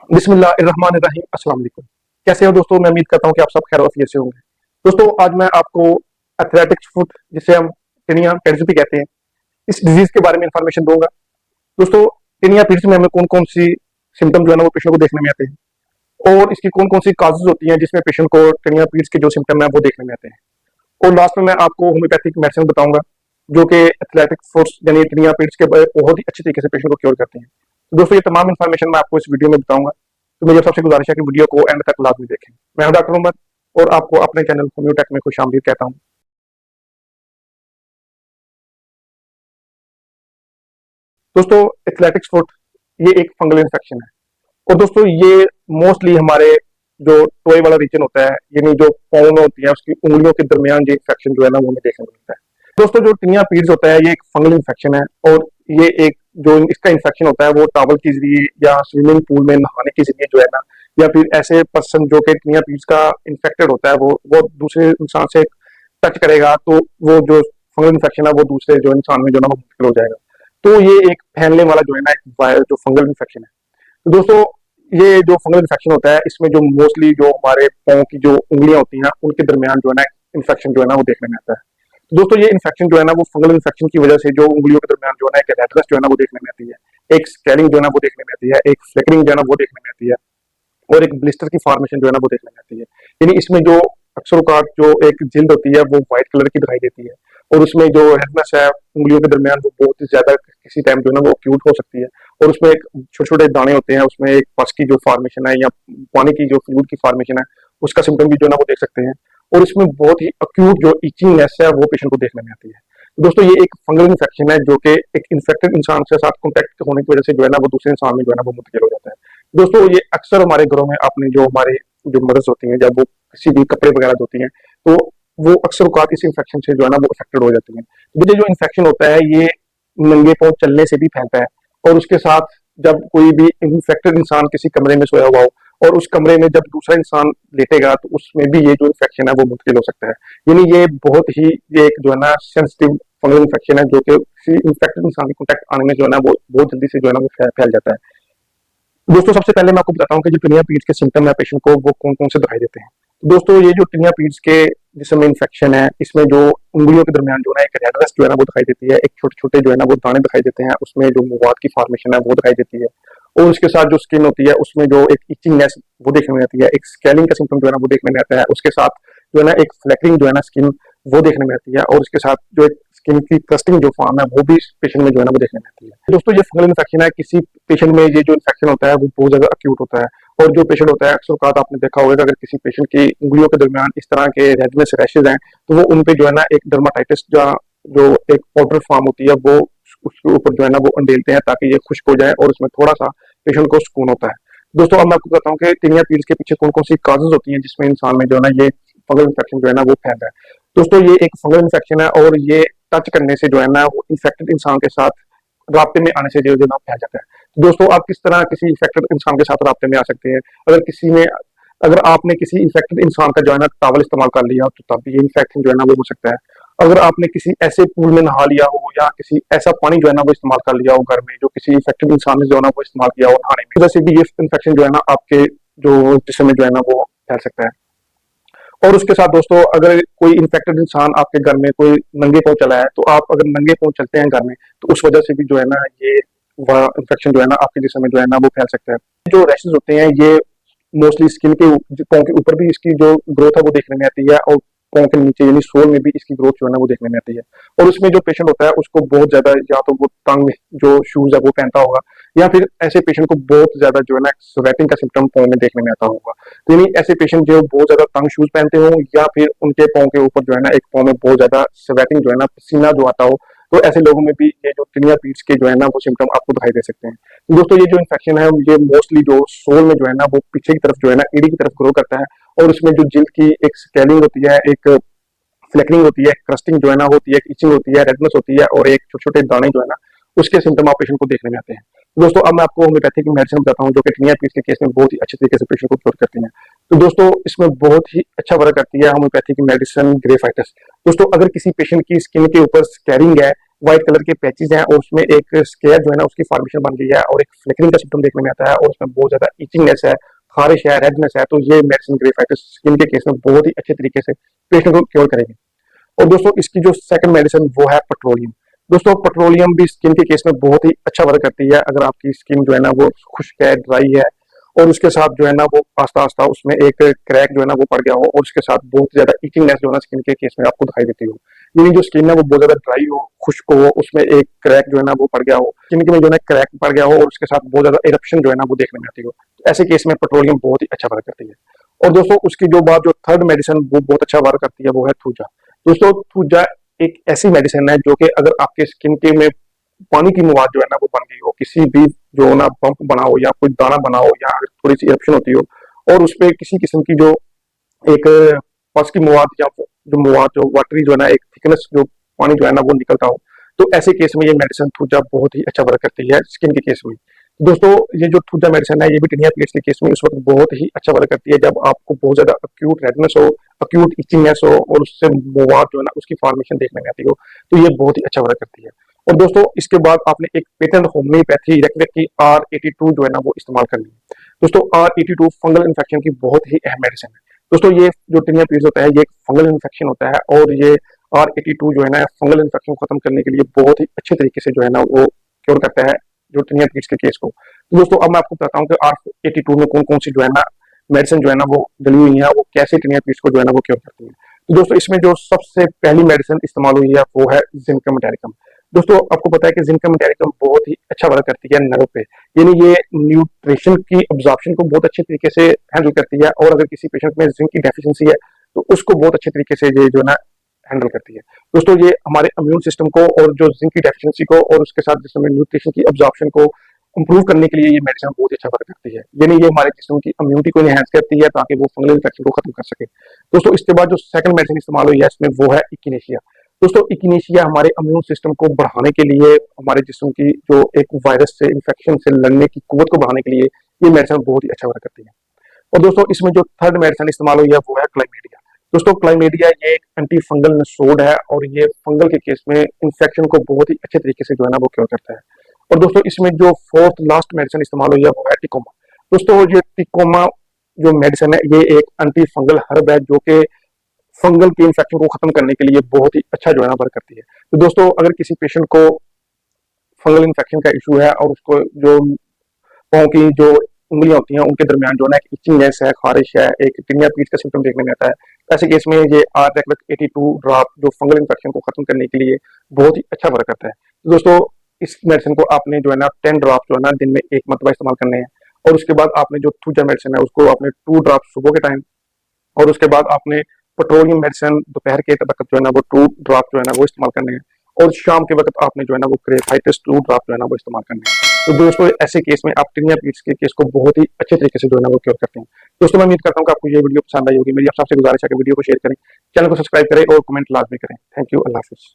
बिस्मिल्लाहिर्रहमानिर्रहीम। अस्सलाम वालेकुम। कैसे हो दोस्तों? मैं उम्मीद करता हूँ कि आप सब खैर आफियत से होंगे। दोस्तों, आज मैं आपको एथलेटिक्स फुट, जिसे हम टिनिया पेरिस भी कहते हैं, इस डिजीज के बारे में इंफॉर्मेशन दूंगा। दोस्तों, टिनिया पेरिस में हमें कौन कौन सी सिम्टम जो है ना वो पेशेंट को देखने में आते हैं, और इसकी कौन कौन सी काजेज होती हैं जिसमें पेशेंट को टिनिया पेरिस के जो सिम्टम है वो देखने में आते हैं। और लास्ट में मैं आपको होम्योपैथिक मेडिसिन बताऊंगा जो कि एथलेटिक फोर्स यानी टिनिया पेरिस के बहुत ही अच्छी तरीके से पेशेंट को क्योर करते हैं। तो दोस्तों, ये तमाम इन्फॉर्मेशन मैं आपको इस वीडियो में बताऊंगा। तो मेरी सबसे गुजारिश है कि वीडियो को एंड तक लाजमी देखें। मैं हूं डॉक्टर उमर, और आपको अपने चैनल होम्योटेक में खुश आमदीद कहता हूँ। दोस्तों, एथलेटिक्स फुट ये एक फंगल इन्फेक्शन है, और दोस्तों ये मोस्टली हमारे जो टोए वाला रीजन होता है, यानी जो पाँव में होती है उसकी उंगलियों के दरमियान ये इन्फेक्शन जो है ना वो हमें देखने को मिलता है। दोस्तों, जो टिनिया पीड्स होता है ये एक फंगल इन्फेक्शन है, और ये एक जो इसका इन्फेक्शन होता है वो टॉवल के जरिए या स्विमिंग पूल में नहाने के जरिए जो है ना, या फिर ऐसे पर्सन जो कि टिनिया पीड्स का इन्फेक्टेड होता है वो दूसरे इंसान से टच करेगा, तो वो जो फंगल इन्फेक्शन है वो दूसरे जो इंसान में जो है ना वो मुश्किल हो जाएगा। तो ये एक फैलने वाला जो है ना एक वायरस जो फंगल इन्फेक्शन है। तो दोस्तों, ये जो फंगल इन्फेक्शन होता है इसमें जो मोस्टली जो हमारे पाँव की जो उंगलियां होती हैं उनके दरमियान जो है ना इन्फेक्शन जो है ना वो देखने में आता है। तो दोस्तों, ये इन्फेक्शन जो है ना वो फंगल इन्फेक्शन की वजह से जो उंगलियों के दरमियान जो है ना एक रेडनेस जो है ना वो देखने में आती है, एक स्कैलिंग जो है ना वो देखने में आती है, एक फ्लिकरिंग जो है ना वो देखने में आती है, और एक ब्लिस्टर की फॉर्मेशन जो है ना वो देखने में आती है। यानी इसमें जो अक्सर औकात जो एक जिल्द होती है वो व्हाइट कलर की दिखाई देती है, और उसमें जो रेडनेस है उंगलियों के दरमियान वो बहुत ही ज्यादा किसी टाइम जो है ना वो एक्यूट हो सकती है, और उसमें एक छोटे छोटे दाने होते हैं, उसमें एक पस की जो फॉर्मेशन है या पानी की जो फ्लूइड की फॉर्मेशन है उसका सिम्टम भी जो है ना वो देख सकते हैं, और इसमें बहुत ही अक्यूट जो इचिंगनेस है वो पेशेंट को देखने में आती है। दोस्तों, ये एक फंगल इन्फेक्शन है जो कि एक इन्फेक्टेड इंसान के साथ कॉन्टेक्ट होने की वजह से जो है ना वो दूसरे इंसान में जो है ना वो मुंतकिल हो जाता है। दोस्तों, ये अक्सर हमारे घरों में अपने जो हमारे जो मदर्स होती हैं जब वो किसी भी कपड़े वगैरह धोती हैं, तो वो अक्सर औकात इस इन्फेक्शन से जो है ना वो अफेक्टेड हो जाती हैं। मुझे जो इन्फेक्शन होता है ये नंगे पाँव चलने से भी फैलता है, और उसके साथ जब कोई भी इन्फेक्टेड इंसान किसी कमरे में सोया हुआ हो और उस कमरे में जब दूसरा इंसान लेटेगा तो उसमें भी ये जो इन्फेक्शन है वो मुंतकिल हो सकता है। यानी ये बहुत ही ये एक जो है ना सेंसिटिव फंगल इन्फेक्शन है जो कि किसी इन्फेक्टेड इंसान के कॉन्टेक्ट आने में जो है ना वो बहुत जल्दी से जो है ना वो फैल जाता है। दोस्तों, सबसे पहले मैं आपको बताता हूँ कि जो टिनिया पीड्स के सिम्टम है पेशेंट को वो कौन कौन से दिखाई देते हैं। तो दोस्तों, ये जो टिनिया पीड्स के जिसमें इन्फेक्शन है इसमें जो उंगलियों के दरमियान जो है एक रेडनेस जो है ना वो दिखाई देती है, एक छोटे छोटे जो है ना वो दाने दिखाई देते हैं, उसमें जो मवाद की फॉर्मेशन है वो दिखाई देती है, और उसके साथ जो स्किन होती है उसमें जो एक इचिंगनेस वो देखने में आती है, एक स्कैलिंग का सिम्टम जो है ना वो देखने में आता है, उसके साथ जो है ना एक फ्लैकरिंग जो है ना स्किन वो देखने में आती है, और उसके साथ जो एक स्किन की क्रस्टिंग जो फॉर्म है वो भी पेशेंट में जो है ना वो देखने में आती है। दोस्तों, ये फंगल इन्फेक्शन है, किसी पेशेंट में ये जो इन्फेक्शन होता है वो बहुत ज्यादा अक्यूट होता है, और जो पेशेंट होता है अक्सर औकात आपने देखा होगा कि अगर किसी पेशेंट की उंगलियों के दरमियान इस तरह के रेडनेस रैशेज हैं तो वो उन पे जो है ना एक डर्माटाइटिस जो एक पाउडर फॉर्म होती है वो उसके ऊपर जो है ना वो अंडेलते हैं ताकि ये खुश्क हो जाए, और उसमें थोड़ा सा पेशेंट को सुकून होता है। दोस्तों, अब मैं आपको बताता हूँ कि टिनिया पीड्स के पीछे कौन कौन सी काजेज होती हैं जिसमें इंसान में जो है ना ये फंगल इन्फेक्शन जो है ना वो फैल रहा है। दोस्तों, ये एक फंगल इन्फेक्शन है, और ये टच करने से जो है ना वो इन्फेक्टेड इंसान के साथ राब्ते में आने से जो है ना फैल जाता है। तो दोस्तों, आप किस तरह किसी इन्फेक्टेड इंसान के साथ राब्ते में आ सकते हैं? अगर किसी ने अगर आपने किसी इन्फेक्टेड इंसान का जो है ना टॉवल इस्तेमाल कर लिया तो तब भी ये इन्फेक्शन जो है ना वो हो सकता है। अगर आपने किसी ऐसे पूल में नहा लिया हो या किसी ऐसा पानी जो है ना वो इस्तेमाल कर लिया हो घर में जो किसी इन्फेक्टेड इंसान ने जो है ना वो इस्तेमाल किया हो नहाने में, वैसे भी ये इन्फेक्शन जो है ना आपके जो जिस्म में जो है ना वो फैल सकता है। और उसके साथ दोस्तों, अगर कोई इन्फेक्टेड इंसान आपके घर में कोई नंगे पाँव चला है तो आप अगर नंगे पाँव चलते हैं घर में तो उस वजह से भी जो है ना ये वह इन्फेक्शन जो है ना आपके जिस्म में जो है ना वो फैल सकता है। जो रैशेज होते हैं ये मोस्टली स्किन के पाँव के ऊपर भी इसकी जो ग्रोथ है वो देखने में आती है, और पाँव के नीचे यानी सोल में भी इसकी ग्रोथ जो है ना वो देखने में आती है। और उसमें जो पेशेंट होता है उसको बहुत ज्यादा या तो वो तंग जो शूज है वो पहनता होगा, या फिर ऐसे पेशेंट को बहुत ज्यादा जो है ना स्वेटिंग का सिम्टम पाँव में देखने में आता होगा। तो यानी ऐसे पेशेंट जो बहुत ज्यादा तंग शूज पहनते हो या फिर उनके पाँव के ऊपर जो है ना एक पाँव में बहुत ज्यादा स्वेटिंग जो है ना पसीना जो आता हो, तो ऐसे लोगों में भी ये जो टिनिया पीड्स के जो है ना वो सिम्टम आपको दिखाई दे सकते हैं। तो दोस्तों, ये जो इन्फेक्शन है ये मोस्टली जो सोल में जो है ना वो पीछे की तरफ जो है ना एड़ी की तरफ ग्रो करता है, और उसमें जो जिल्द की एक स्केलिंग होती है, एक फ्लेकनिंग होती है, क्रस्टिंग जो है ना होती है, इचिंग होती है, रेडनेस होती है, और एक छोटे छोटे दाने जो है ना उसके सिम्टम आप पेशेंट को देखने में आते हैं। दोस्तों, अब मैं आपको होम्योपैथिक मेडिसिन बताता हूँ जो कि टिनिया पीड्स के केस में बहुत ही अच्छे तरीके से पेशेंट को क्योर करती हैं। तो दोस्तों, इसमें बहुत ही अच्छा वर्क करती है होम्योपैथिक मेडिसिन ग्रेफाइटस। दोस्तों, अगर किसी पेशेंट की स्किन के ऊपर स्कैरिंग है व्हाइट कलर के पैचेज हैं और उसमें एक स्केयर जो है ना उसकी फॉर्मेशन बन गई है और एक फ्लिकरिंग का सिम्टम देखने में आता है और उसमें बहुत ज्यादा इचिंगनेस है, खारिश है, रेडनेस है। तो ये मेडिसिन ग्रेफाइटिस स्किन के केस में बहुत ही अच्छे तरीके से पेशेंट को क्योर करेगी। और दोस्तों इसकी जो सेकंड मेडिसिन वो है पेट्रोलियम। दोस्तों पेट्रोलियम भी स्किन के केस में बहुत ही अच्छा वर्क करती है। अगर आपकी स्किन जो है ना वो खुश्क है, ड्राई है और उसके साथ जो है ना वो आस्ता आस्ता उसमें एक क्रैक जो है ना वो पड़ गया हो और उसके साथ बहुत ज्यादा इचिंगनेस जो है ना स्किन के केस में आपको दिखाई देती हो, यानी जो स्किन है वो बहुत ज्यादा ड्राई हो, खुश्क हो, उसमें एक क्रैक जो है ना वो पड़ गया हो, स्किन में जो है ना क्रैक पड़ गया हो और उसके साथ बहुत ज्यादा इरप्शन जो है ना वो देखने में आती हो, तो ऐसे केस में पेट्रोलियम बहुत ही अच्छा वर्क करती है। और दोस्तों उसकी जो बात जो थर्ड मेडिसिन वो बहुत अच्छा वर्क करती है वो है थूजा। दोस्तों थूजा एक ऐसी मेडिसिन है जो कि अगर आपके स्किन के में पानी की मवाद जो है ना वो बन गई हो, किसी भी जो ना बम्प बना हो या कोई दाना बना हो या थोड़ी सी इरप्शन होती हो और उस पर किसी किस्म की जो एक पस की मवाद या जो मवाद जो वाटरी जो है ना एक थिकनेस जो पानी जो है ना वो निकलता हो, तो ऐसे केस में ये मेडिसिन थूजा बहुत ही अच्छा वर्क करती है स्किन के केस में। दोस्तों ये जो थूजा मेडिसिन है ये भी टिनिया प्लेट्स के केस में उस वक्त बहुत ही अच्छा वर्क करती है जब आपको बहुत ज्यादा अक्यूट रेडनेस हो, अक्यूट इचिंगनेस हो और उससे मवाद जो है ना उसकी फॉर्मेशन देखने में आती हो, तो ये बहुत ही अच्छा वर्क करती है। और दोस्तों इसके बाद आपने एक पेटेंट होम्योपैथी रेकमेड की R82 जो है ना वो इस्तेमाल करनी है। दोस्तों R82 फंगल इन्फेक्शन की बहुत ही अहम मेडिसिन है। दोस्तों ये जो टिनिया पीरियड होता है ये एक फंगल इन्फेक्शन होता है और ये R82 जो है ना फंगल इन्फेक्शन को खत्म करने के लिए बहुत ही अच्छे तरीके से जो है ना वो क्योर करता है जो टिनिया पीरियड्स के केस को। तो दोस्तों अब मैं आपको बताता हूँ कि R82 में कौन कौन सी जो है ना मेडिसिन जो है ना वो डली हुई है, वो कैसे टिनिया पीरियड्स को जो है ना वो क्योर करती है। तो दोस्तों इसमें जो सबसे पहली मेडिसिन इस्तेमाल हुई है वो है जिंकम टेरिकम। दोस्तों आपको पता है कि जिंकम टेरिकम बहुत ही अच्छा वर्क करती है नर्व पे, यानी ये न्यूट्रिशन की अब्जॉर्प्शन को बहुत अच्छे तरीके से हैंडल करती है और अगर किसी पेशेंट में जिंक की डेफिशिएंसी है तो उसको बहुत अच्छे तरीके से ये जो है ना हैंडल करती है। दोस्तों ये हमारे इम्यून सिस्टम को और जो जिंक की डेफिशिएंसी को और उसके साथ जिसमें न्यूट्रिशन की अब्जॉर्प्शन को इंप्रूव करने के लिए ये मेडिसिन बहुत ही अच्छा वर्क करती है, यानी ये हमारे जिस्म की इम्यूनिटी को एनहांस करती है ताकि वो फंगल इन्फेक्शन को खत्म कर सके। दोस्तों इसके बाद जो सेकंड मेडिसिन इस्तेमाल हुई है इसमें वो है इकिनेशिया। दोस्तों इकिनेशिया हमारे इम्यून सिस्टम को बढ़ाने के लिए, हमारे जिस्म की जो एक वायरस से इन्फेक्शन से लड़ने की कुव्वत को बढ़ाने के लिए ये मेडिसिन बहुत ही अच्छा वर्क करती है। और दोस्तों इसमें जो थर्ड मेडिसिन इस्तेमाल हुई है वो है क्लाइमेडिया। दोस्तों क्लाइमेडिया ये एक एंटी फंगल नसोड है और ये फंगल के केस में इन्फेक्शन को बहुत ही अच्छे तरीके से जो है ना वो क्योर करता है। और दोस्तों इसमें जो फोर्थ लास्ट मेडिसिन इस्तेमाल हुई है वो है टिकोमा। दोस्तों ये टिकोमा जो मेडिसिन है ये एक एंटी फंगल हर्ब है जो कि फंगल के इन्फेक्शन को खत्म करने के लिए बहुत ही अच्छा जो है ना वर्क करती है। तो दोस्तों अगर किसी पेशेंट को फंगल इन्फेक्शन का इशू है और उसको जो पाँव की जो उंगलियां होती हैं उनके दरमियान जो है ना एक इचिंगनेस है, खारिश है, एक टिनिया पीच का सिम्टम देखने में आता है, ऐसे केस में ये R82 ड्रॉप जो फंगल इन्फेक्शन को खत्म करने के लिए बहुत ही अच्छा वर्क करता है। तो दोस्तों इस मेडिसिन को आपने जो है ना 10 ड्रॉप जो है ना दिन में एक मरतबा इस्तेमाल करने हैं और उसके बाद आपने जो थूजा मेडिसिन है उसको आपने 2 ड्रॉप सुबह के टाइम और उसके बाद आपने पेट्रोलियम मेडिसिन दोपहर के वक्त जो है ना वो 2 ड्रॉप जो है ना वो इस्तेमाल करने हैं और शाम के वक्त आपने जो है ना वो ग्रेफाइटिस 2 ड्रॉप जो है ना वो इस्तेमाल करने हैं। तो दोस्तों ऐसे केस में आप टिनिया पीट्स के केस को बहुत ही अच्छे तरीके से जो है ना वो क्योर करते हैं। दोस्तों मैं उम्मीद करता हूँ कि आपको ये वीडियो पसंद आई होगी। मेरी आप सबसे गुजारिश है कि वीडियो को शेयर करें, चैनल को सब्सक्राइब करें और कमेंट लाजमी करें। Thank you, Allah Hafiz.